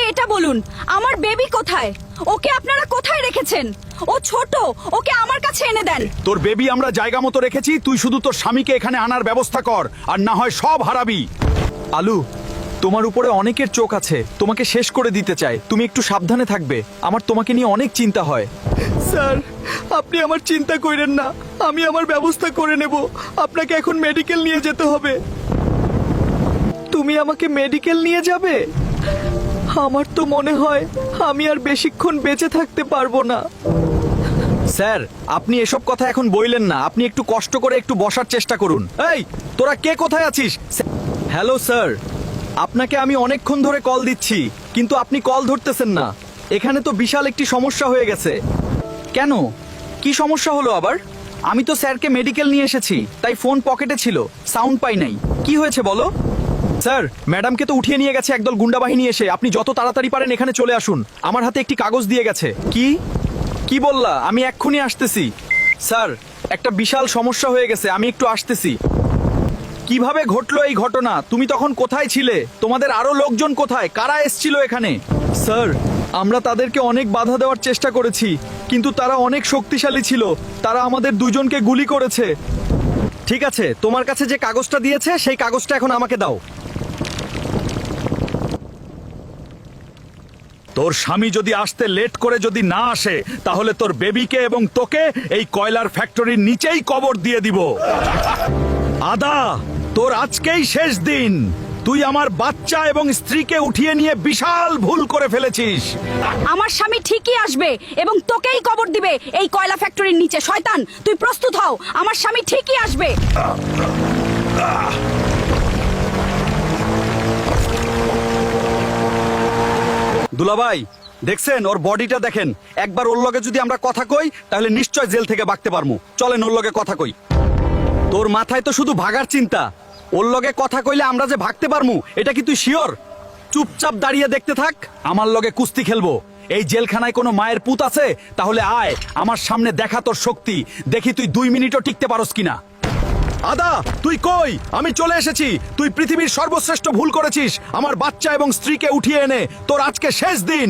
এটা বলুন, আমার বেবি কোথায়? ওকে আপনারা কোথায় রেখেছেন? ও ছোট, ওকে আমার কাছে এনে দেন। তোর বেবি আমরা জায়গা মতো রেখেছি, তুই শুধু তোর স্বামীকে এখানে আনার ব্যবস্থা কর, আর না হয় সব হারাবি। আলু, তোমার উপরে অনেকের চোখ আছে, তোমাকে শেষ করে দিতে চায়, তুমি একটু সাবধানে থাকবে। আমার তোমাকে নিয়ে অনেক চিন্তা হয়। স্যার, আপনি আমার চিন্তা করেন না, আমি আমার ব্যবস্থা করে নেব। আপনাকে এখন মেডিকেল নিয়ে যেতে হবে। তুমি আমাকে মেডিকেল নিয়ে যাবে? আমার তো মনে হয় আমি আর বেশিক্ষণ বেঁচে থাকতে পারবো না। স্যার, আপনি এসব কথা এখন বইলেন না, আপনি একটু কষ্ট করে একটু বসার চেষ্টা করুন। এই, তোরা কে কোথায় আছিস? হ্যালো স্যার, আপনাকে আমি অনেকক্ষণ ধরে কল দিচ্ছি, কিন্তু আপনি কল ধরতেছেন না। এখানে তো বিশাল একটি সমস্যা হয়ে গেছে। কেন? কি সমস্যা হলো আবার? আমি তো স্যারকে মেডিকেল নিয়ে এসেছি, তাই ফোন পকেটে ছিল, সাউন্ড পাই নাই। কি হয়েছে বলো? স্যার, ম্যাডামকে তো উঠিয়ে নিয়ে গেছে একদল গুন্ডা বাহিনী এসে। আপনি যত তাড়াতাড়ি পারেন এখানে চলে আসুন। আমার হাতে একটি কাগজ দিয়ে গেছে। কি কি বললা? আমি এক্ষুনি আসতেছি। স্যার, একটা বিশাল সমস্যা হয়ে গেছে, আমি একটু আসতেছি। কিভাবে ঘটলো এই ঘটনা? তুমি তখন কোথায় ছিলে? তোমাদের আরো লোকজন কোথায়? কারা এসেছিল এখানে? স্যার, আমরা তাদেরকে অনেক বাধা দেওয়ার চেষ্টা করেছি, কিন্তু তারা অনেক শক্তিশালী ছিল। তারা আমাদের দুজনকে গুলি করেছে। ঠিক আছে, তোমার কাছে যে কাগজটা দিয়েছে সেই কাগজটা এখন আমাকে দাও। তোর স্বামী যদি আসতে লেট করে যদি না আসে, তাহলে তোর বেবিকে এবং তোকে এই কয়লার ফ্যাক্টরির নিচেই কবর দিয়ে দিব। আদা, তোর আজকেই শেষ দিন। তুই আমার বাচ্চা এবং স্ত্রীকে উঠিয়ে নিয়ে বিশাল ভুল করে ফেলেছিস। আমার স্বামী ঠিকই আসবে এবং তোকেই কবর দিবে এই কয়লা ফ্যাক্টরির নিচে। শয়তান, তুই প্রস্তুত হও, আমার স্বামী ঠিকই আসবে। দুলাভাই, দেখছেন ওর বডিটা দেখেন। একবার ওর লগে যদি আমরা কথা কই, তাহলে নিশ্চয় জেল থেকে বাঁচতে পারমু। চলেন ওর লগে কথা কই। তোর মাথায় তো শুধু ভাগার চিন্তা। ওর লগে কথা কইলে আমরা যে ভাগতে পারমু, এটা কি তুই শিওর? চুপচাপ দাঁড়িয়ে দেখতে থাক। আমার লগে কুস্তি খেলবো? এই জেলখানায় কোনো মায়ের পুত আছে? তাহলে আয় আমার সামনে, দেখা তোর শক্তি। দেখি তুই 2 মিনিটও টিকতে পারস কিনা। আদা, তুই কই? আমি চলে এসেছি। তুই পৃথিবীর সর্বশ্রেষ্ঠ ভুল করেছিস, আমার বাচ্চা এবং স্ত্রীকে উঠিয়ে এনে। তোর আজকে শেষ দিন।